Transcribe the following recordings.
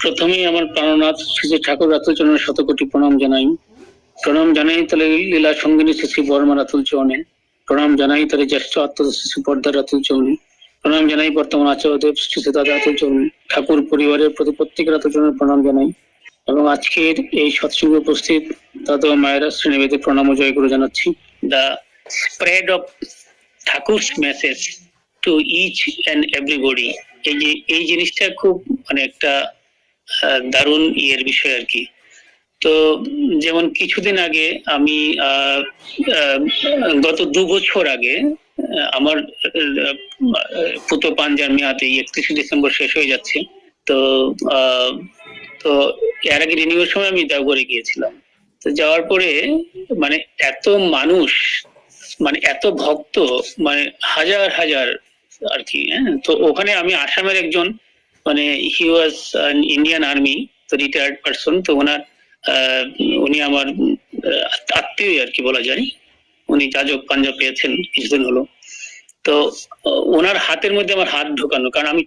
প্রথমেই আমার প্রাণনাথ শ্রী শ্রী ঠাকুর রাতুলচরণের শতকোটি প্রণাম জানাই। প্রণাম জানাই তাহলে লীলা সঙ্গিনী শ্রী শ্রী বর্মা রাতুলচরণে। প্রণাম জানাই তাহলে জ্যেষ্ঠ আত্মদ শ্রী শ্রী পর্দা রাতুলচরণে। প্রণাম জানাই বর্তমান আচার্যদেব শ্রী শ্রী দাদা রাতুলচরণে। ঠাকুর পরিবারের প্রতি প্রত্যেক রাতুলচরণের প্রণাম জানাই এবং আজকের এই সৎসঙ্গে উপস্থিত দাদা মায়েরা শ্রীনিবেদে প্রণাম ও জয় গুরু জানাচ্ছি। The spread of Thakur's message to each and everybody, এই জিনিসটা খুব মানে একটা দারুণ ইয়ের বিষয় আর কি। তো যেমন কিছুদিন আগে আমি গত 2 বছর আগে আমার পুতো পাঞ্জার মেয়াদে 31 ডিসেম্বর শেষ হয়ে যাচ্ছে। তো তো এর আগে রিনিউর সময় আমি দেওঘরে গিয়েছিলাম। তো যাওয়ার পরে মানে এত মানুষ, মানে এত ভক্ত, মানে হাজার হাজার আর কি। তো ওখানে আমি আসামের একজন, মানে হি ওয়াজ ইন্ডিয়ান আর্মি, তো রিটায়ার্ড পারসন। তো উনি আমার আত্মীয় আর কি বলা যায়। উনি যাজক পাঞ্জাব পেয়েছেন কিছুদিন হলো। তো ওনার হাতের মধ্যে আমার হাত ঢোকানো, কারণ আমি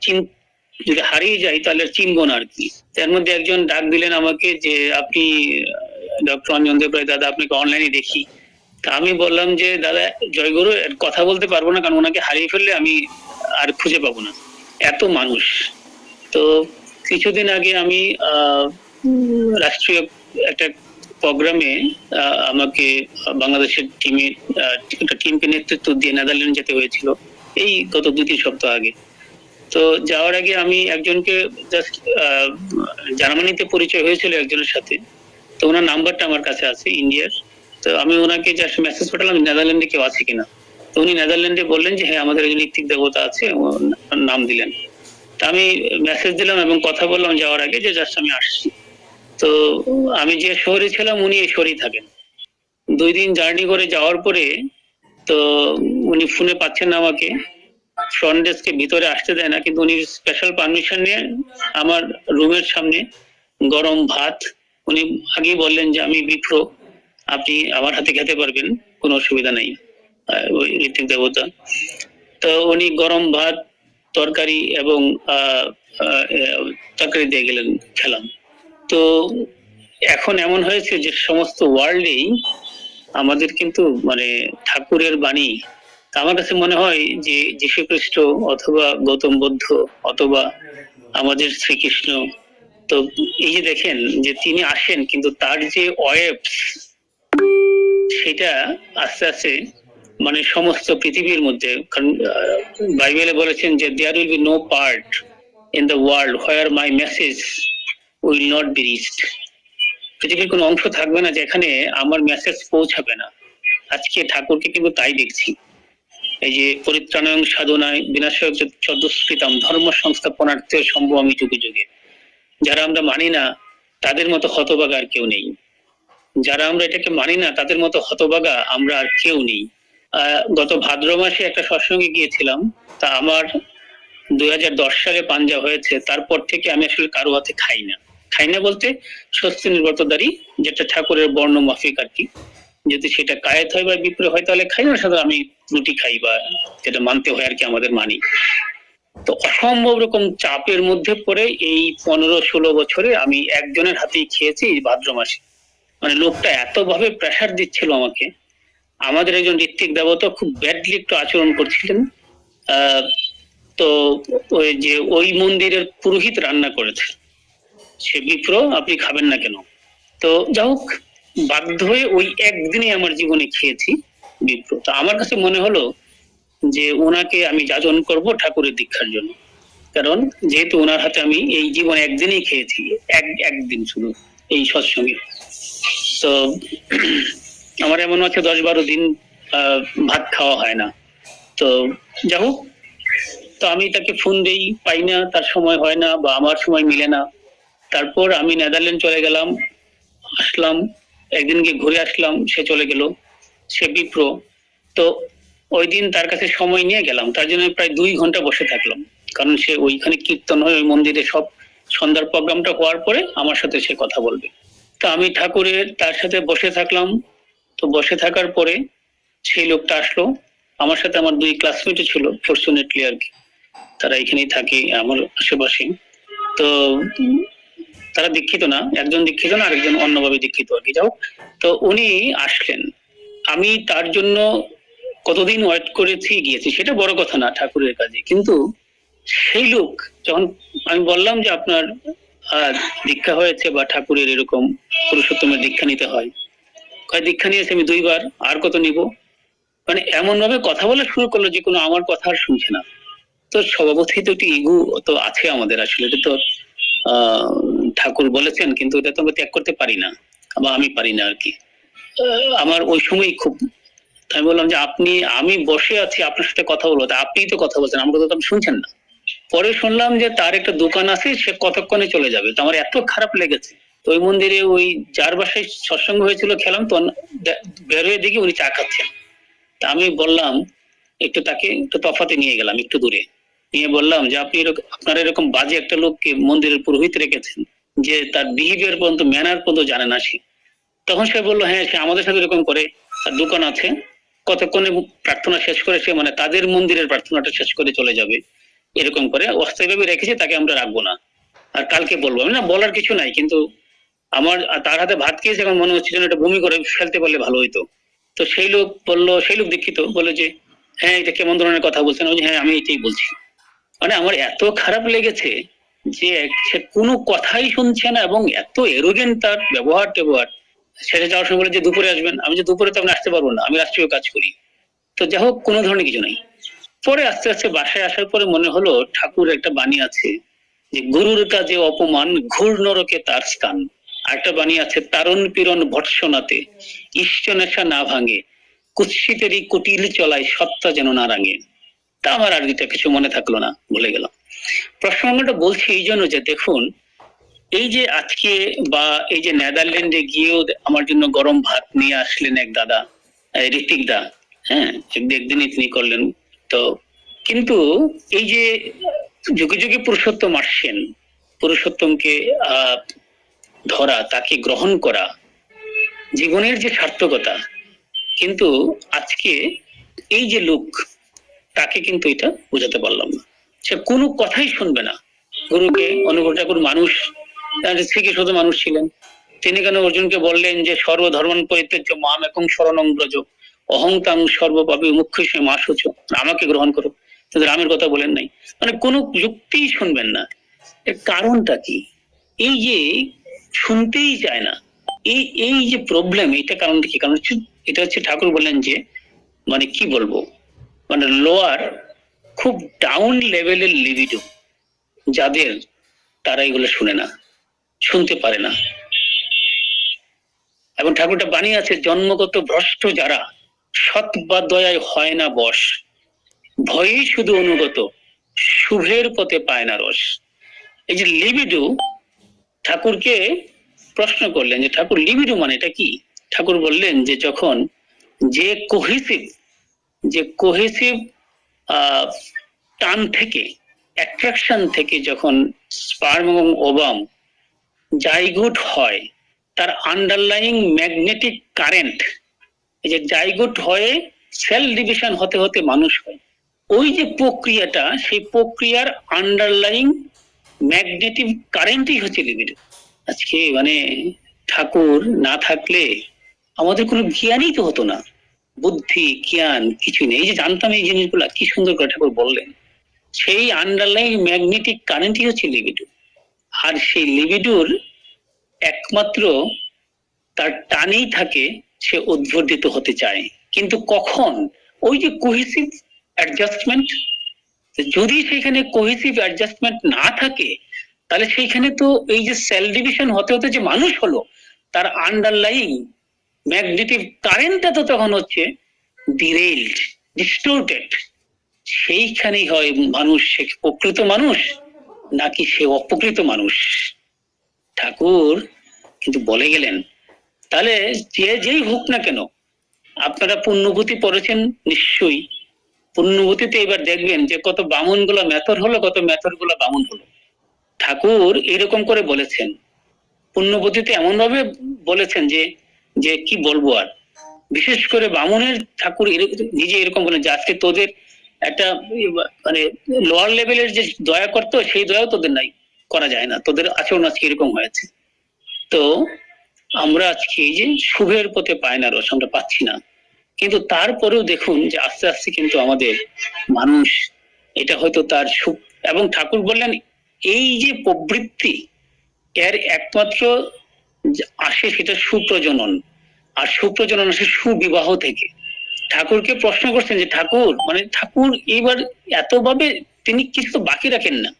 যদি হারিয়ে যাই তাহলে চিনবো না আর কি। তার মধ্যে একজন ডাক দিলেন আমাকে যে আপনি ডক্টর অঞ্জন দেব রায় দাদা, আপনাকে অনলাইনে দেখি। তা আমি বললাম যে দাদা জয়গুরু, কথা বলতে পারবো না, কারণ ওনাকে হারিয়ে ফেললে আমি আর খুঁজে পাবো না, এত মানুষ। তো কিছুদিন আগে আমি রাষ্ট্রীয় একটা প্রোগ্রামে আমাকে বাংলাদেশের একটা টিমকে নেতৃত্ব দিয়ে নেদারল্যান্ড যেতে হয়েছিল এই গত 2-3 সপ্তাহ আগে। তো যাওয়ার আগে আমি একজনকে জাস্ট জার্মানিতে পরিচয় হয়েছিল একজনের সাথে। তো ওনার নাম্বারটা আমার কাছে আছে ইন্ডিয়ার। তো আমি ওনাকে জাস্ট মেসেজ পাঠালাম নেদারল্যান্ডে কেউ আছে কিনা। তো উনি নেদারল্যান্ডে বললেন যে হ্যাঁ আমাদের একজন ঋত্বিক দেবতা আছে, নাম দিলেন। তা আমি মেসেজ দিলাম এবং কথা বললাম যাওয়ার আগে যে জাস্ট আমি আসছি। তো আমি যে শহরে ছিলাম উনি এই শহরেই থাকেন। 2 দিন জার্নি করে যাওয়ার পরে তো উনি ফোনে পাচ্ছেন না আমাকে, ফ্রন্ট ডেস্কে ভিতরে আসতে দেয় না, কিন্তু উনি স্পেশাল পারমিশন নিয়ে আমার রুমের সামনে গরম ভাত, উনি আগেই বললেন যে আমি বিপ্র, আপনি আমার হাতে খেতে পারবেন, কোনো অসুবিধা নেই, ওই ঋত্বিক দেবতা। তো উনি গরম ভাত, তরকারি এবং তরকারি দিয়ে গেলেন, খেলাম। তো এখন এমন হয়েছে যে সমস্ত ওয়ার্ল্ডেই আমাদের কিন্তু মানে ঠাকুরের বাণী, আমার কাছে মনে হয় যে যীশু খ্রিস্ট অথবা গৌতম বুদ্ধ অথবা আমাদের শ্রীকৃষ্ণ, তো এই যে দেখেন যে তিনি আসেন, কিন্তু তার যে ওয়েবস, সেটা আস্তে আস্তে মানে সমস্ত পৃথিবীর মধ্যে, কারণ বাইবেলে বলেছেন যে there will be no part in the world where my message will not be reached. পৃথিবীর কোনো অংশ থাকবে না যেখানে আমার মেসেজ পৌঁছাবে না। আজকে ঠাকুরকে কিন্তু তাই দেখছি, এই যে পরিত্রাণায় সাধনায় বিনাশক চতুষ্কৃতম ধর্ম সংস্থাপনার্থে সম্ভব আমি যুগে যুগে। যারা আমরা মানি না তাদের মতো হতভাগা আর কেউ নেই, যারা আমরা এটাকে মানি না তাদের মতো হতভাগা আমরা আর কেউ নেই। গত ভাদ্র মাসে একটা সৎসঙ্গে গিয়েছিলাম, তা আমার 2010 সালে পাঞ্জা হয়েছে, তারপর থেকে আমি আসলে কারো হাতে খাই না বলতে স্বস্তি নির্বর্তদারি, যেটা ঠাকুরের বর্ণ মাফিক আর কি। যদি সেটা কায়েত হয় বা বিপ্র হয় তাহলে খাই না, সাধারণত আমি রুটি খাই, বা যেটা মানতে হয় আর কি, আমাদের মানি। তো অসম্ভব রকম চাপের মধ্যে পড়ে এই 15-16 বছরে আমি একজনের হাতেই খেয়েছি এই ভাদ্র মাসে। মানে লোকটা এত ভাবে প্রেসার দিচ্ছিল আমাকে। আমাদের একজন ঋত্বিক দেবতা খুব ব্যাডলি একটু আচরণ করছিলেন। তো ওই যে ওই মন্দিরের পুরোহিত রান্না করেছে, সে বিপ্র, আপনি খাবেন না কেন? তো যাই হোক, বাধ্য হয়ে ওই একদিনে আমার জীবনে খেয়েছি বিপ্র। তো আমার কাছে মনে হলো যে ওনাকে আমি যাচন করব ঠাকুরের দীক্ষার জন্য, কারণ যেহেতু ওনার হাতে আমি এই জীবনে একদিনই খেয়েছি, একদিন শুধু এই সৎসঙ্গে। তো আমার এমন আছে 10-12 দিন ভাত খাওয়া হয় না। তো যাই হোক, তো আমি তাকে ফোন দেই, পাই না, তার সময় হয় না বা আমার সময় মিলে না। তারপর আমি নেদারল্যান্ড চলে গেলাম, আসলাম, একদিন গিয়ে ঘুরে আসলাম, সে চলে গেল, সে বিপ্র। তো ওই দিন তার কাছে সময় নিয়ে গেলাম, তার জন্য প্রায় 2 ঘন্টা বসে থাকলাম, কারণ সে ওইখানে কীর্তন হয় ওই মন্দিরে, সব সন্ধ্যার প্রোগ্রামটা হওয়ার পরে আমার সাথে সে কথা বলবে। তো আমি ঠাকুরের তার সাথে বসে থাকলাম। তো বসে থাকার পরে সেই লোকটা আসলো, আমার সাথে আমার 2 ক্লাসমেটও ছিল ফরচুনেটলি আর কি, তারা এখানেই থাকে আমার আশেপাশে। তো তারা দীক্ষিত না, একজন দীক্ষিত না, আরেকজন অন্যভাবে দীক্ষিত আর কি। যাও, তো উনি আসলেন, আমি তার জন্য কতদিন ওয়েট করেছি গিয়েছি সেটা বড় কথা না ঠাকুরের কাজে, কিন্তু সেই লোক যখন আমি বললাম যে আপনার দীক্ষা হয়েছে বা ঠাকুরের এরকম পুরুষোত্তমের দীক্ষা নিতে হয়, দীক্ষা নিয়েছে আমি 2 বার, আর কত নিব, মানে এমন ভাবে কথা বলা শুরু করলো যে কোনো আমার কথা আর শুনছে না। তো স্বভাবতই তো একটু ইগো তো আছে আমাদের, আসলে এটা তো ঠাকুর বলেছেন, কিন্তু এটা তো আমরা ত্যাগ করতে পারি না, বা আমি পারি না আর কি। আমার ওই সময় খুব, আমি বললাম যে আপনি, আমি বসে আছি আপনার সাথে কথা বলবো, তা আপনিই তো কথা বলছেন, আমার কথা তো আপনি শুনছেন না। পরে শুনলাম যে তার একটা দোকান আছে, সে কতক্ষণে চলে যাবে। তো আমার এত খারাপ লেগেছে। তো ওই মন্দিরে ওই যার বাসায় সৎসঙ্গ হয়েছিল খেলাম, তো বের হয়ে দেখি উনি চা খাচ্ছেন। তা আমি বললাম, একটু তাকে একটু তফাতে নিয়ে গেলাম, একটু দূরে নিয়ে বললাম যে আপনি আপনার এরকম বাজে একটা লোককে মন্দিরের পুরোহিত রেখেছেন, যে তার বিহেভিয়ার পর্যন্ত, ম্যানার পর্যন্ত জানে না সে। তখন সে বললো, হ্যাঁ সে আমাদের সাথে এরকম করে, তার দোকান আছে, কতক্ষণে প্রার্থনা শেষ করে সে, মানে তাদের মন্দিরের প্রার্থনাটা শেষ করে চলে যাবে, এরকম করে অস্থায়ীভাবে রেখেছে, তাকে আমরা রাখবো না, আর কালকে বলবো। আমি না, বলার কিছু নাই, কিন্তু আমার তার হাতে ভাত খেয়েছে, এখন মনে হচ্ছে যেন এটা বমি করে ফেলতে পারলে ভালো হইতো। তো সেই লোক বললো, সেই লোক দীক্ষিত, বলে যে হ্যাঁ এটা কেমন ধরনের কথা বলছেন, হ্যাঁ আমি এটাই বলছি। মানে আমার এত খারাপ লেগেছে যে সে কোনো কথাই শুনছে না, এবং এত এরোগেন্ট তার ব্যবহার টেবহার। শেষে যাওয়ার সময় বলে যে দুপুরে আসবেন, আমি যে দুপুরে তো আপনি আসতে পারবো না, আমি রাষ্ট্রীয় কাজ করি। তো যাই হোক, কোনো ধরনের কিছু নাই। পরে আস্তে আস্তে বাসায় আসার পরে মনে হলো ঠাকুর একটা বাণী আছে যে গুরুর কাজে অপমান, ঘোর নরকে তার স্থান। আরেকটা বাণী আছে, তারণ পীড়ন ভৎসনাতে ইষ্ট নেশা না ভাঙে, কুৎসিতেরই কুটিল চলায় সত্তা যেন না রাঙে। তা আমার আর দুইটা কিছু মনে থাকলো না, ভুলে গেলাম। প্রসঙ্গটা বলছি এই জন্য যে দেখুন, এই যে আজকে বা এই যে নেদারল্যান্ডে গিয়েও আমার জন্য গরম ভাত নিয়ে আসলেন এক দাদা, ঋত্বিক দা, হ্যাঁ একদিনই তিনি করলেন। তো কিন্তু এই যে যুগে যুগে পুরুষোত্তম আসছেন, পুরুষোত্তমকে ধরা, তাকে গ্রহণ করা, জীবনের যে সার্থকতা, কিন্তু আজকে এই যে লোক, তাকে কিন্তু এটা বোঝাতে পারলাম না। সে কোনো কথাই শুনবে না। গুরুকে, অনুকূল ঠাকুর মানুষ, শ্রীকৃষ্ণ মানুষ ছিলেন, তিনি কেন অর্জুনকে বললেন যে সর্বধর্মান পরিত্যাজ্য মাম একং শরণং ব্রজ, অহংতাং সর্বপাপী মুখ্য মা শুচ, আমাকে গ্রহণ করো। কিন্তু রামের কথা বলেন নাই, মানে কোনো যুক্তি শুনবেন না। এর কারণটা কি? এই যে শুনতেই চায় না, এই এই যে প্রবলেম, এটা কারণটা কি? কারণ এটা হচ্ছে ঠাকুর বললেন যে, মানে কি বলবো, মানে লোয়ার, খুব ডাউন লেভেলের লিবিডো যাদের, তারা এগুলো শুনে না, শুনতে পারে না। এবং ঠাকুরটা বানিয়ে আছে, জন্মগত ভ্রষ্ট যারা, সৎ বা দয়ায় হয় না বশ, ভয়ই শুধু অনুগত, শুভের পথে পায় না রস। এই যে লিবিডো, ঠাকুরকে প্রশ্ন করলেন যে ঠাকুর লিবিডো মানে এটা কি? ঠাকুর বললেন যে যখন যে কোহেসিভ টান থেকে, অ্যাট্রাকশন থেকে যখন স্পার্ম এবং ওভাম জাইগোট হয়, তার আন্ডারলাইং ম্যাগনেটিক কারেন্ট, এই যে জাইগোট হয়ে সেল ডিভিশন হতে হতে মানুষ হয়, ওই যে প্রক্রিয়াটা, সেই প্রক্রিয়ার আন্ডারলাইং ম্যাগনেটিক কারেন্টই হচ্ছে লিবিডো। আজকে মানে ঠাকুর না থাকলে আমাদের কোনো জ্ঞানই তো হতো না, বুদ্ধি জ্ঞান কিছু নেই। এই যে জানতাম এই জিনিসগুলা, কি সুন্দর করে ঠাকুর বললেন, সেই আন্ডারলাইং ম্যাগনেটিক কারেন্টই হচ্ছে লিবিডো। আর সেই লিবিডোর একমাত্র তার টানেই থাকে, সে উদ্বর্ধিত হতে চায়। কিন্তু কখন? ওই যে কোহেসিভ অ্যাডজাস্টমেন্ট, যদি সেখানে কোহেসিভ অ্যাডজাস্টমেন্ট না থাকে, তাহলে সেইখানে তো এই যে সেল ডিভিশন হতে হতে যে মানুষ হলো, তার আন্ডারলাইং ম্যাগনেটিক কারেন্টটা তো তখন হচ্ছে ডিরেইলড, ডিস্টোর্টেড। সেইখানেই হয় মানুষ সে প্রকৃত মানুষ নাকি সে অপ্রকৃত মানুষ। ঠাকুর কিন্তু বলে গেলেন, তাহলে যেই হোক না কেন, আপনারা পুণ্যভূতি পড়েছেন নিশ্চয়ই, পুণ্যভূতিতে এবার দেখবেন যে কত বামুন গুলা মেথর হলো, কত মেথর গুলা বামুন হলো। ঠাকুর এরকম করে বলেছেন, পুণ্যভূতিতে এমন ভাবে বলেছেন যে যে কি বলবো আর, বিশেষ করে বামুনের ঠাকুর নিজে এরকম বলেন যে আজকে তোদের একটা মানে লোয়ার লেভেলের যে দয়া করতো, সেই দয়াও তোদের নাই। করা যায় না, তোদের আচরণ আজকে এরকম হয়েছে। তো আমরা আজকে এই যে শুভের পথে পায়না রস আমরা পাচ্ছি না, কিন্তু তারপরেও দেখুন যে আস্তে আস্তে কিন্তু আমাদের মানুষ এটা হয়তো তার সুখ, এবং ঠাকুর বললেন এই যে প্রবৃত্তি এর একমাত্র আসে সেটা সুপ্রজনন, আর সুপ্রজনন আসে সুবিবাহ থেকে। ঠাকুরকে প্রশ্ন করছেন যে ঠাকুর মানে ঠাকুর এইবার এতভাবে তিনি কিছু তো বাকি রাখেন না,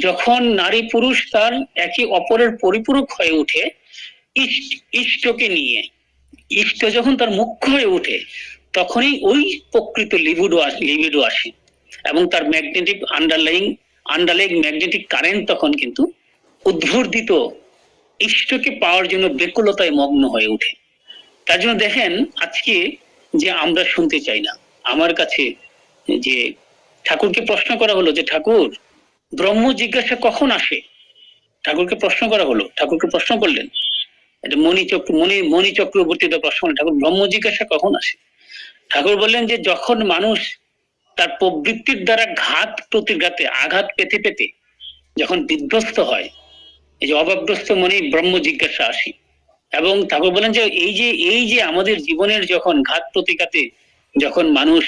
যখন নারী পুরুষ তার একে অপরের পরিপূরক হয়ে ওঠে ইষ্টকে নিয়ে, ইষ্ট যখন তার মুখ্য হয়ে ওঠে তখনই ওই প্রকৃত লিবিডো আসে এবং তার ম্যাগনেটিক আন্ডারলাইং ম্যাগনেটিক কারেন্ট তখন কিন্তু উদ্ভূর্দিত ইষ্টকে পাওয়ার জন্য ব্যাকুলতায় মগ্ন হয়ে ওঠে। তার জন্য দেখেন আজকে যে আমরা শুনতে চাই না, আমার কাছে যে ঠাকুরকে প্রশ্ন করা হলো যে ঠাকুর ব্রহ্ম জিজ্ঞাসা কখন আসে, ঠাকুরকে প্রশ্ন করা হলো, ঠাকুরকে প্রশ্ন করলেন, এটা মণি চক্রবর্তীতে প্রশ্ন করলেন ঠাকুর ব্রহ্ম জিজ্ঞাসা কখন আসে। ঠাকুর বললেন যে যখন মানুষ তার প্রবৃত্তির দ্বারা ঘাত প্রতিঘাতে আঘাত পেতে পেতে যখন বিধ্বস্ত হয়, এই যে অভাবগ্রস্ত মনে ব্রহ্ম জিজ্ঞাসা আসে। এবং ঠাকুর বলেন যে এই যে আমাদের জীবনের যখন ঘাত প্রতিঘাতে যখন মানুষ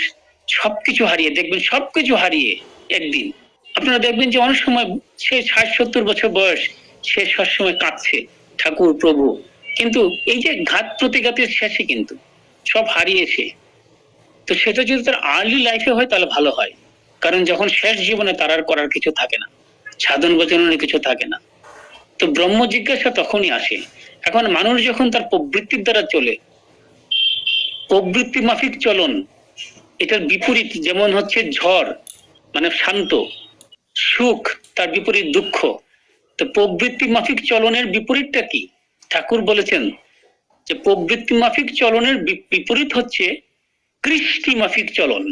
সবকিছু হারিয়ে, দেখবেন সবকিছু হারিয়ে একদিন আপনারা দেখবেন যে অনেক সময় সে ৬০-৭০ বছর বয়স, সে সবসময় কাঁদছে ঠাকুর প্রভু, কিন্তু এই যে ঘাত প্রতিঘাতের শেষে কিন্তু সব হারিয়েছে। তো সেটা যদি তার আর্লি লাইফে হয় তাহলে ভালো হয়, কারণ যখন শেষ জীবনে তার আর করার কিছু থাকে না, সাধন ভজনের কিছু থাকে না। তো ব্রহ্ম জিজ্ঞাসা তখনই আসে। এখন মানুষ যখন তার প্রবৃত্তির দ্বারা চলে, প্রবৃত্তি মাফিক চলন, এটার বিপরীত যেমন হচ্ছে ঝড় মানে শান্ত, সুখ তার বিপরীত দুঃখ। তো প্রবৃত্তি মাফিক চলনের বিপরীতটা কি? ঠাকুর বলেছেন যে প্রবৃত্তি মাফিক চলনের বিপরীত হচ্ছে কৃষ্টি মাফিক চলন,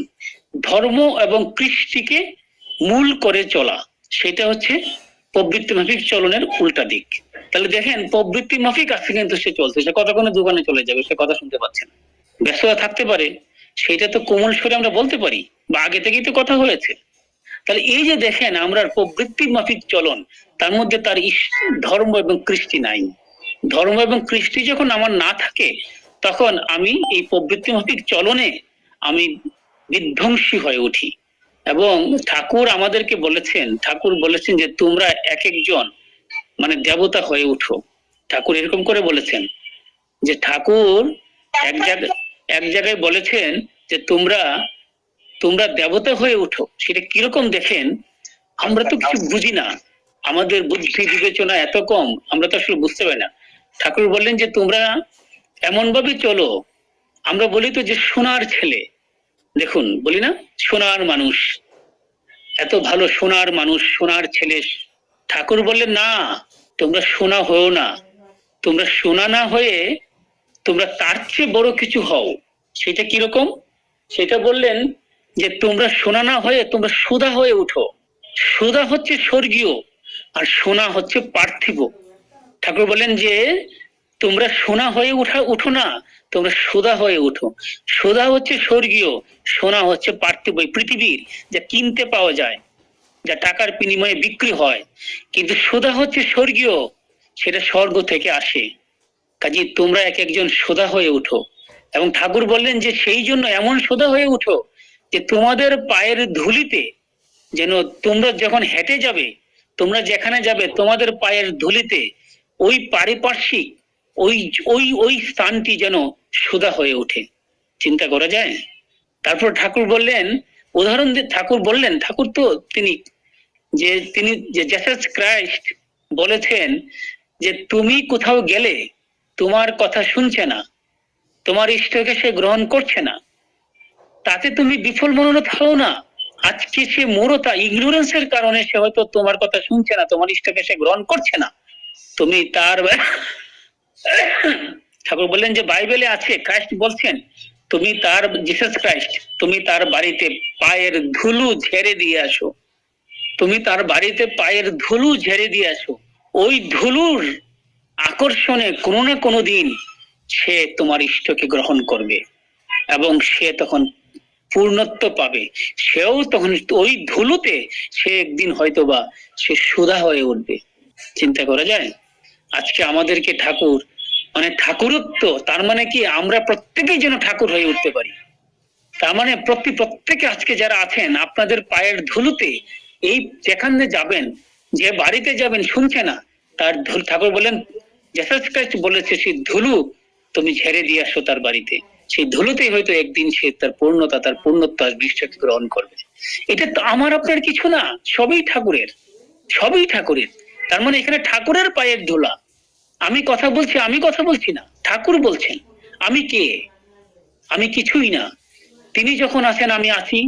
ধর্ম এবং কৃষ্টিকে মূল করে চলা, সেটা হচ্ছে প্রবৃত্তি মাফিক চলনের উল্টা দিক। তাহলে দেখেন প্রবৃত্তি মাফিক আছে কিন্তু সে চলছে, সে কতক্ষণে দোকানে চলে যাবে, সে কথা শুনতে পাচ্ছে না, ব্যস্ততা থাকতে পারে, সেটা তো কোমল সুরে আমরা বলতে পারি, বা আগে থেকেই তো কথা হয়েছে। তাহলে এই যে দেখেন আমরা প্রবৃত্তি মাফিক চলন, তার মধ্যে তার ধর্ম এবং কৃষ্টি নাই। ধর্ম এবং কৃষ্টি যখন আমার না থাকে তখন আমি এই প্রবৃত্তি মাফিক চলনে আমি বিধ্বংসী হয়ে উঠি। এবং ঠাকুর আমাদেরকে বলেছেন, ঠাকুর বলেছেন যে তোমরা এক একজন মানে দেবতা হয়ে উঠো। ঠাকুর এরকম করে বলেছেন যে ঠাকুর এক জায়গায় বলেছেন যে তোমরা দেবতা হয়ে উঠো। সেটা কিরকম দেখেন, আমরা তো কিছু বুঝি না, আমাদের বুদ্ধি বিবেচনা এত কম, আমরা তো আসলে বুঝতে পারি না। ঠাকুর বললেন যে তোমরা এমন ভাবে চলো, আমরা বলি তো যে সোনার ছেলে, দেখুন বলি না সোনার মানুষ, এত ভালো সোনার মানুষ, সোনার ছেলে। ঠাকুর বললেন না, তোমরা সোনা হও না, তোমরা সোনা না হয়ে তোমরা তার চেয়ে বড় কিছু হও। সেটা কিরকম? সেটা বললেন যে তোমরা সোনা না হয়ে তোমরা সুধা হয়ে উঠো। সুধা হচ্ছে স্বর্গীয় আর সোনা হচ্ছে পার্থিব। ঠাকুর বলেন যে তোমরা সোনা হয়ে উঠো না, তোমরা সুধা হয়ে উঠো। সুধা হচ্ছে স্বর্গীয়, সোনা হচ্ছে পার্থিব, পৃথিবীর যা কিনতে পাওয়া যায়, যা টাকার বিনিময়ে বিক্রি হয়। কিন্তু সুধা হচ্ছে স্বর্গীয়, সেটা স্বর্গ থেকে আসে। কাজে তোমরা এক একজন সুধা হয়ে উঠো। এবং ঠাকুর বললেন যে সেই জন্য এমন সুধা হয়ে উঠো যে তোমাদের পায়ের ধুলিতে যেন তোমরা যখন হেঁটে যাবে, তোমরা যেখানে যাবে তোমাদের পায়ের ধুলিতে ওই পারিপার্শ্বিক ওই ওই ওই স্থানটি যেন সুধা হয়ে ওঠে। চিন্তা করা যায়? তারপর ঠাকুর বললেন, উদাহরণ দিয়ে ঠাকুর বললেন, ঠাকুর তো তিনি যে জিসাস ক্রাইস্ট বলেছেন যে তুমি কোথাও গেলে তোমার কথা শুনছে না, তোমার ইষ্টকে সে গ্রহণ করছে না, তাতে তুমি বিফল মনোরথ হও না। আজকে সে মূঢ়তা ইগনোরেন্সের কারণে সে হয়তো তোমার কথা শুনছে না, তোমার ইষ্টকে সে গ্রহণ করছে না, তুমি তার ঠাকুর বললেন যে বাইবেলে আছে, ক্রাইস্ট বলছেন তুমি তার জিসাস ক্রাইস্ট তুমি তার বাড়িতে পায়ের ধুলো ঝেড়ে দিয়ে আসো, তুমি তার বাড়িতে পায়ের ধুলো ঝেড়ে দিয়ে আসো। ওই ধুলোর আকর্ষণে কোনো না কোনো দিন সে তোমার ইষ্টকে গ্রহণ করবে এবং সে তখন পূর্ণত্ব পাবে, সেও তখন ওই ধুলোতে সে একদিন হয়তোবা সে সুধা হয়ে উঠবে। চিন্তা করা যায়? আজকে আমাদেরকে ঠাকুর মানে ঠাকুরত্ব, তার মানে কি আমরা প্রত্যেকেই যেন ঠাকুর হয়ে উঠতে পারি। তার মানে প্রত্যেকে আজকে যারা আছেন আপনাদের পায়ের ধুলোতে, এই যেখানে যাবেন, যে বাড়িতে যাবেন শুনছে না, তার ঠাকুর বলেন, জেসাস খ্রিস্ট বলেছে সেই ধুলো তুমি ঝেড়ে দিয়ে আসো তার বাড়িতে, সেই ধুলোতেই হয়তো একদিন সে তার পূর্ণতা, তার পূর্ণত্ব বিশ্বাসকে গ্রহণ করবে। এটা তো আমার আপনার কিছু না, সবই ঠাকুরের, সবই ঠাকুরের। তার মানে এখানে ঠাকুরের পায়ের ধুলা। আমি কথা বলছি, আমি কথা বলছি না, ঠাকুর বলছেন। আমি কে? আমি কিছুই না। তিনি যখন আছেন আমি আছি,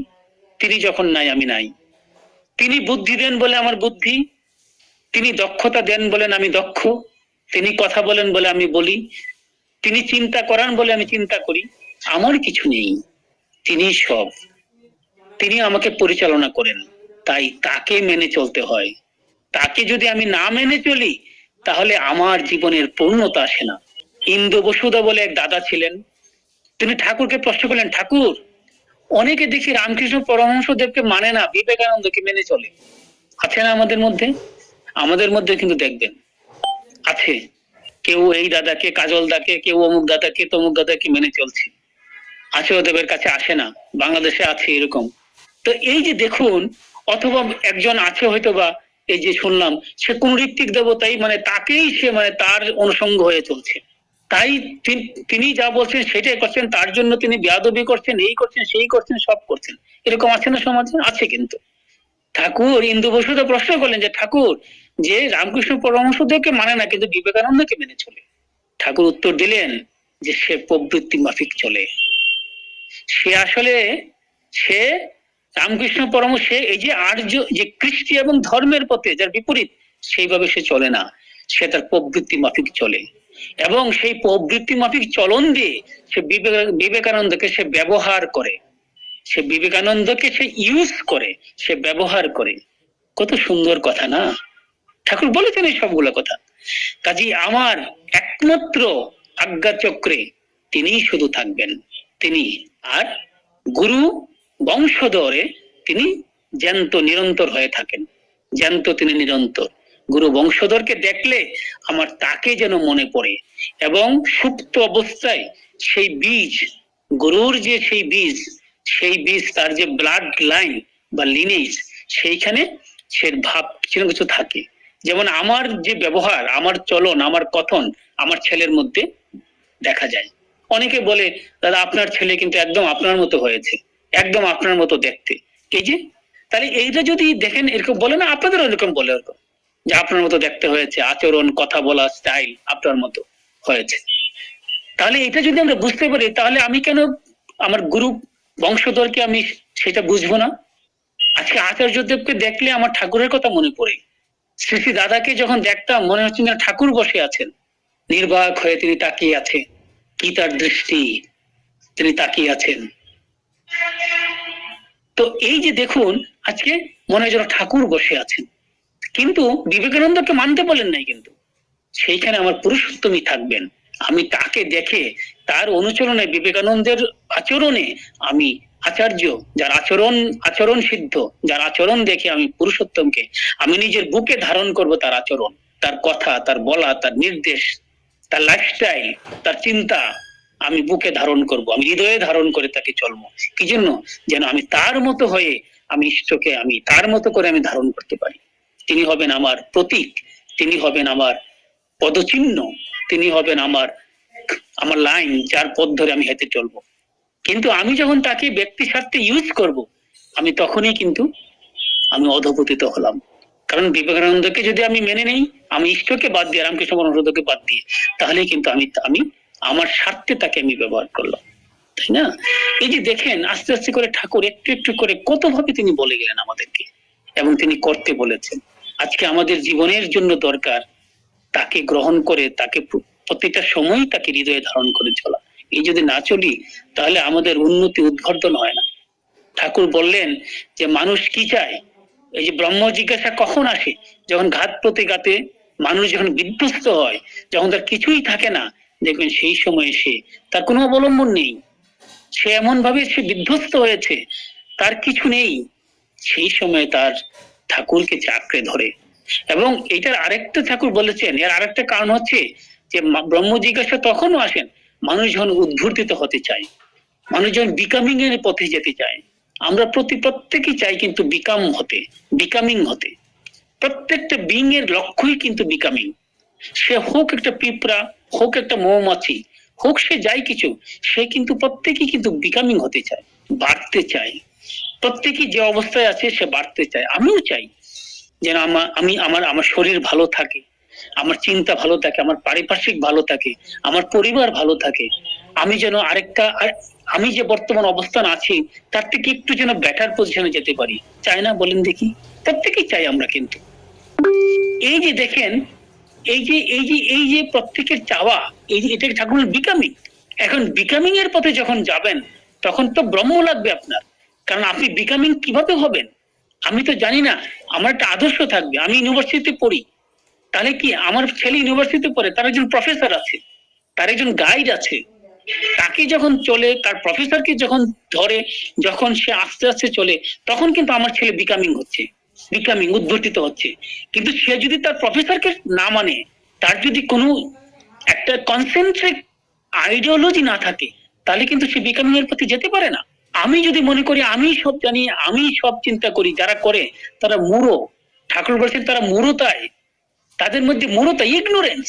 তিনি যখন নাই আমি নাই। তিনি বুদ্ধি দেন বলে আমার বুদ্ধি, তিনি দক্ষতা দেন বলেন আমি দক্ষ, তিনি কথা বলেন বলে আমি বলি, তিনি চিন্তা করান বলে আমি চিন্তা করি। আমার কিছু নেই, তিনি সব। তিনি আমাকে পরিচালনা করেন, তাই তাকে মেনে চলতে হয়। তাকে যদি আমি না মেনে চলি তাহলে আমার জীবনের পূর্ণতা আসে না। ইন্দু বসুদা বলে এক দাদা ছিলেন, তিনি ঠাকুরকে প্রশ্ন করলেন, ঠাকুর অনেকে দেখি রামকৃষ্ণ পরমহংসদেবকে মানে না, বিবেকানন্দকে মেনে চলে, আছে না আমাদের মধ্যে? আমাদের মধ্যে কিন্তু দেখবেন আছে, কেউ এই দাদাকে কাজল দাকে, কেউ অমুক দাদাকে তমুক দাদাকে মেনে চলছে, আচার্যদেবের কাছে আসে না। বাংলাদেশে আছে এরকম। তো এই যে দেখুন, অথবা একজন আছে হয়তোবা, এই যে শুনলাম সে কোন ঋত্বিক দেবতাই মানে তাকেই সে মানে তার অনুসঙ্গ হয়ে চলছে, তাই তিনি যা বলছেন সেটাই করছেন, তার জন্য তিনি বেয়াদবি করছেন, এই করছেন সেই করছেন, সব করছেন। এরকম আছে না সমাজে? আছে কিন্তু। ঠাকুর ইন্দু বসুদা প্রশ্ন করলেন যে ঠাকুর যে রামকৃষ্ণ পরমহংসদেবকে মানে না কিন্তু বিবেকানন্দকে মেনে চলে, ঠাকুর উত্তর দিলেন যে সে প্রবৃত্তি মাফিক চলে। সে আসলে সে রামকৃষ্ণ পরমহংস, এই যে আর্য যে কৃষ্টি এবং ধর্মের পথে যার বিপরীত, সেইভাবে সে চলে না, সে তার প্রবৃত্তি মাফিক চলে। এবং সেই প্রবৃত্তি মাফিক চলন দিয়ে সে বিবেকানন্দকে সে ব্যবহার করে, সে বিবেকানন্দকে সে ইউজ করে, সে ব্যবহার করে। কত সুন্দর কথা না? ঠাকুর বলেছেন এই সবগুলো কথা। কাজী আমার একমাত্র আজ্ঞা চক্রে তিনিই শুধু থাকবেন, তিনি। আর গুরু বংশধরে তিনি জ্যান্ত নিরন্তর হয়ে থাকেন, জ্যান্ত তিনি নিরন্তর। গুরু বংশধরকে দেখলে আমার তাকে যেন মনে পড়ে, এবং সুপ্ত অবস্থায় সেই বীজ, গুরুর যে সেই বীজ, সেই বীজ তার যে ব্লাড লাইন বা লিনেজ, সেইখানে সে ভাব কিছু না কিছু থাকে। যেমন আমার যে ব্যবহার, আমার চলন, আমার কথন আমার ছেলের মধ্যে দেখা যায়। অনেকে বলে দাদা আপনার ছেলে কিন্তু একদম আপনার মতো হয়েছে, একদম আপনার মতো দেখতে। এই যে তাহলে এইটা যদি দেখেন, এরকম বলে না, আপনাদের এরকম বলে ওরকম যে আপনার মতো দেখতে হয়েছে, আচরণ কথা বলা স্টাইল আপনার মতো হয়েছে। তাহলে এটা যদি আমরা বুঝতে পারি তাহলে আমি কেন আমার গুরু বংশধরকে আমি সেটা বুঝবো না? আজকে আচার্যদেবকে দেখলে আমার ঠাকুরের কথা মনে পড়ে, শ্রী শ্রী দাদাকে যখন দেখতাম মনে হচ্ছে না ঠাকুর বসে আছেন, নির্বাক হয়ে তিনি তাকিয়ে আছেন, কি তার দৃষ্টি, তিনি তাকিয়ে আছেন। তো এই যে দেখুন আজকে মনে হয় যেন ঠাকুর বসে আছেন, কিন্তু বিবেকানন্দকে মানতে বলেন নাই, কিন্তু সেইখানে আমার পুরুষোত্তমই থাকবেন। আমি তাকে দেখে তার অনুচরণে, বিবেকানন্দের আচরণে আমি আচার্য, যার আচরণ সিদ্ধ, যার আচরণ দেখে আমি পুরুষোত্তমকে আমি নিজের বুকে ধারণ করব, তার আচরণ, তার কথা, তার বলা, তার নির্দেশ, তার লাইফস্টাইল, তার চিন্তা আমি বুকে ধারণ করব, আমি হৃদয়ে ধারণ করে তাকে চলবো। কি জন্য? যেন আমি তার মতো হয়ে আমি ইষ্টকে আমি তার মতো করে আমি ধারণ করতে পারি। তিনি হবেন আমার প্রতীক, তিনি হবেন আমার পদচিহ্ন, তিনি হবেন আমার আমার লাইন, যার পথ ধরে আমি হেঁটে চলবো। কিন্তু আমি যখন তাকে ব্যক্তি স্বার্থে ইউজ করব, আমি তখনই কিন্তু আমি অধপতিত হলাম। কারণ বিবেকানন্দকে যদি আমি মেনে নেই, আমি ঈশ্বরকে বাদ দিয়ে, রামকৃষ্ণ পরমহংসকে বাদ দিয়ে, তাহলে কিন্তু আমি আমার স্বার্থে তাকে আমি ব্যবহার করলাম, তাই না? এই যে দেখেন আস্তে আস্তে করে ঠাকুর একটু একটু করে কত ভাবে তিনি বলে গেলেন আমাদেরকে, এবং তিনি করতে বলেছেন। আজকে আমাদের জীবনের জন্য দরকার তাকে গ্রহণ করে, তাকে প্রতিটা সময় তাকে হৃদয়ে ধারণ করে চলা। এই যদি না চলি তাহলে আমাদের উন্নতি উদ্বর্ধন হয় না। ঠাকুর বললেন যে মানুষ কি চায়, এই যে ব্রহ্ম জিজ্ঞাসা কখন আসে, যখন ঘাত প্রতিঘাতে মানুষ যখন বিধ্বস্ত হয়, যখন তার কিছুই থাকে না, দেখবেন সেই সময় সে তার কোনো অবলম্বন নেই, সে এমন ভাবে সে বিধ্বস্ত হয়েছে, তার কিছু নেই। সেই সময় তার ঠাকুরকে আঁকড়ে ধরে। এবং এটার আরেকটা ঠাকুর বলেছেন, এর আরেকটা কারণ হচ্ছে যে ব্রহ্ম জিজ্ঞাসা তখনও আসেন মানুষজন উদ্ভূতিত হতে চায়, মানুষজন বিকামিং এর পথে যেতে চায়। আমরা প্রত্যেকেই চাই কিন্তু বিকামিং হতে। প্রত্যেকটা বিং এর লক্ষ্যই কিন্তু বিকামিং। সে হোক একটা পিঁপড়া, হোক একটা মৌমাছি, হোক সে যাই কিছু, সে কিন্তু প্রত্যেকেই কিন্তু বিকামিং হতে চায়, বাড়তে চায়। প্রত্যেকেই যে অবস্থায় আছে সে বাড়তে চায়। আমিও চাই যেন আমার শরীর ভালো থাকে, আমার চিন্তা ভালো থাকে, আমার পারিপার্শ্বিক ভালো থাকে, আমার পরিবার ভালো থাকে। আমি যেন আমি যে বর্তমান অবস্থান আছি তার থেকে একটু যেন বেটার পজিশনে যেতে পারি। চাই না বলেন দেখি? প্রত্যেকেই চাই আমরা। কিন্তু এই যে দেখেন, এই যে প্রত্যেকের চাওয়া, এই যে এটা ঠাকুরের বিকামিং। এখন বিকামিং এর পথে যখন যাবেন তখন তো ব্রহ্ম লাগবে আপনার। কারণ আপনি বিকামিং কিভাবে হবেন? আমি তো জানি না। আমার একটা আদর্শ থাকবে। আমি ইউনিভার্সিটিতে পড়ি, তাহলে কি আমার ছেলে ইউনিভার্সিটিতে পড়ে, তার একজন প্রফেসর আছে, তার একজন গাইড আছে। তাকে যখন চলে, তার প্রফেসরকে যখন ধরে, যখন সে আস্তে আস্তে চলে, তখন কিন্তু আমার ছেলে বিকামিং উদ্ভূতিত হচ্ছে। কিন্তু সে যদি তার প্রফেসরকে না মানে, তার যদি কোনো একটা কনসেন্ট্রিক আইডিওলজি না থাকে, তাহলে কিন্তু সে বিকামিং এর প্রতি যেতে পারে না। আমি যদি মনে করি আমি সব জানি, আমি সব চিন্তা করি, যারা করে তারা মূঢ়। ঠাকুর বলছেন তারা মূঢ়তায়, তাদের মধ্যে মূঢ়তা, ইগনোরেন্স।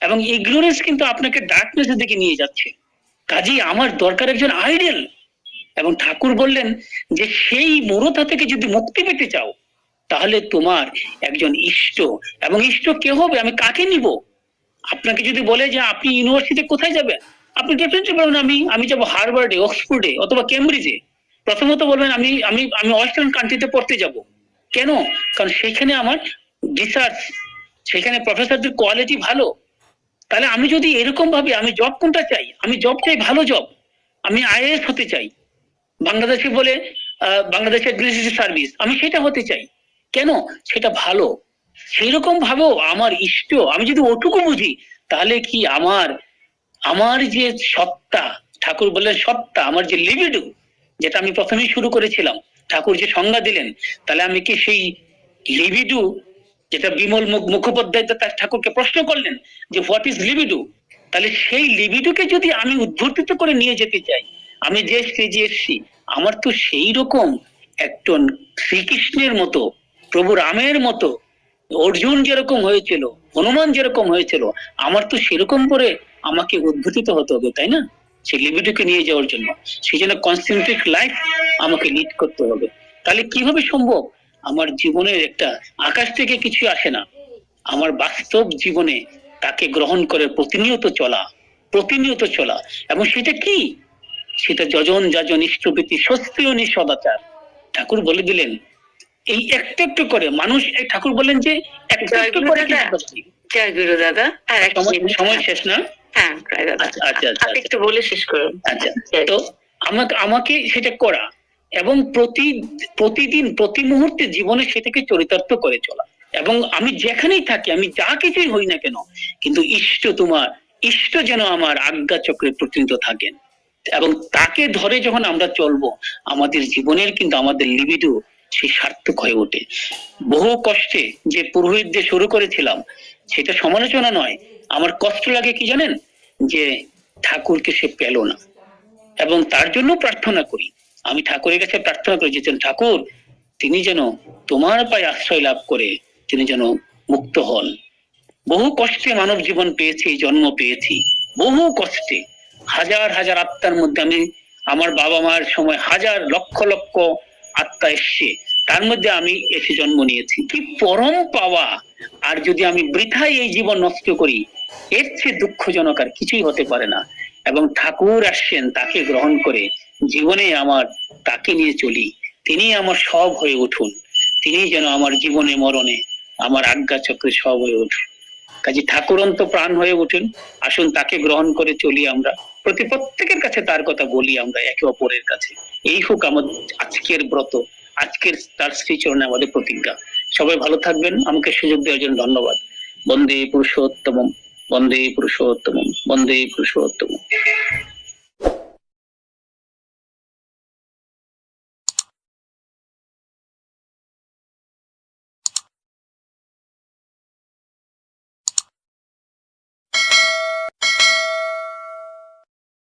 এবং ইগনোরেন্স কিন্তু আপনাকে ডার্কনেসের দিকে নিয়ে যাচ্ছে। কাজেই আমার দরকার একজন আইডিয়াল। এবং ঠাকুর বললেন যে সেই মূঢ়তা থেকে যদি মুক্তি পেতে চাও, তাহলে তোমার একজন ইষ্ট। এবং ইষ্ট কে হবে? আমি কাকে নিব? আপনাকে যদি বলে যে আপনি ইউনিভার্সিটিতে কোথায় যাবেন, আপনি ডেফিনেটলি বলবেন আমি যাবো হার্ভার্ডে, অক্সফোর্ডে অথবা কেমব্রিজে। প্রথমত বলবেন আমি আমি আমি ওয়েস্টার্ন কান্ট্রিতে পড়তে যাব। কেন? কারণ সেখানে আমার রিসার্চ, সেখানে প্রফেসরদের কোয়ালিটি ভালো। তাহলে আমি যদি এরকম ভাবে, আমি জব কোনটা চাই? আমি জব চাই ভালো জব। আমি আইএএস হতে চাই। বাংলাদেশে বলে বাংলাদেশ অ্যাডমিনিস্ট্রেটিভ সার্ভিস, আমি সেটা হতে চাই। কেন? সেটা ভালো। সেই রকম ভাবেও আমার ইষ্ট, আমি যদি ওটুকু বুঝি, তাহলে কি আমার আমার যে সত্তা, ঠাকুর বললেন সত্তা, আমার যে লিবিডো, যেটা আমি প্রথমেই শুরু করেছিলাম, ঠাকুর যে সংজ্ঞা দিলেন, তাহলে আমি কি সেই লিবিডো, যেটা বিমল মুখোপাধ্যায় তার ঠাকুরকে প্রশ্ন করলেন যে হোয়াট ইজ লিবিডো, তাহলে সেই লিবিডোকে যদি আমি উদ্ভূতিত করে নিয়ে যেতে চাই, আমি যে স্টেজে এসছি, আমার তো সেই রকম একজন শ্রীকৃষ্ণের মতো, প্রভু রামের মতো, অর্জুন যেরকম হয়েছিল, হনুমান যেরকম হয়েছিল, আমার তো সেরকম করে আমাকে উদ্ভূতিত হতে হবে, তাই না? সেই লিবিডোকে নিয়ে যাওয়ার জন্য, সেই জন্য কনসেন্ট্রিক লাইফ আমাকে লিড করতে হবে। তাহলে কিভাবে সম্ভব? আমার জীবনের একটা আকাশ থেকে কিছু আসে না, আমার বাস্তব জীবনে তাকে গ্রহণ করে প্রতিনিয়ত চলা। এবং সেটা কি? সেটা যজন যাজন ইষ্টপ্রীতি স্বস্তিয়নি সদাচার। ঠাকুর বলে দিলেন এই একটু একটু করে মানুষ, ঠাকুর বলেন যে একটু একটু করে জয় গুরু দাদা। আর সময় শেষ না? হ্যাঁ আচ্ছা আচ্ছা আচ্ছা একটু বলে শেষ করুন। আচ্ছা, তো আমাকে সেটা করা এবং প্রতিদিন প্রতি মুহূর্তে জীবনে সেটাকে চরিতার্থ করে চলা। এবং আমি যেখানেই থাকি, আমি যা কিছুই হই না কেন, কিন্তু ইষ্ট যেন আমার আজ্ঞা চক্রে প্রতিনিয়ত থাকেন। এবং তাকে ধরে যখন আমরা চলবো, আমাদের জীবনের কিন্তু আমাদের লিবিডো সেই সার্থক হয়ে ওঠে। বহু কষ্টে যে পুরোহিত দিয়ে শুরু করেছিলাম, সেটা সমালোচনা নয়। আমার কষ্ট লাগে কি জানেন? যে ঠাকুরকে সে পেল না। এবং তার জন্য প্রার্থনা করি, আমি ঠাকুরের কাছে প্রার্থনা করি যে ঠাকুর, তিনি যেন তোমার পায়ে আশ্রয় লাভ করে তিনি যেন মুক্ত হন। বহু কষ্টে মানব জীবন পেয়েছি, জন্ম পেয়েছি, বহু কষ্টে। হাজার হাজার আত্মার মধ্যে আমার বাবা মার সময় হাজার লক্ষ লক্ষ আত্মা এসছে, তার মধ্যে আমি এসে জন্ম নিয়েছি। কি পরম পাওয়া! আর যদি আমি বৃথায় এই জীবন নষ্ট করি, এর চেয়ে দুঃখজনক আর কিছুই হতে পারে না। এবং ঠাকুর আসছেন তাকে গ্রহণ করে জীবনে আমার তাকে নিয়ে চলি। তিনি আমার সব হয়ে উঠুন, তিনি যেন আমার জীবনে মরণে আমার আজ্ঞা চক্রে সব হয়ে উঠুন। কাজে ঠাকুরন্ত প্রাণ হয়ে উঠেন, আসুন তাকে গ্রহণ করে চলি আমরা। প্রত্যেকের কাছে তার কথা বলি আমরা একে অপরের কাছে। এই হোক আমাদের আজকের ব্রত, আজকের তার শ্রীচরণে আমাদের প্রতিজ্ঞা। সবাই ভালো থাকবেন। আমাকে সুযোগ দেওয়ার জন্য ধন্যবাদ। বন্দে পুরুষোত্তমম, বন্দে পুরুষোত্তমম, বন্দে পুরুষোত্তমম।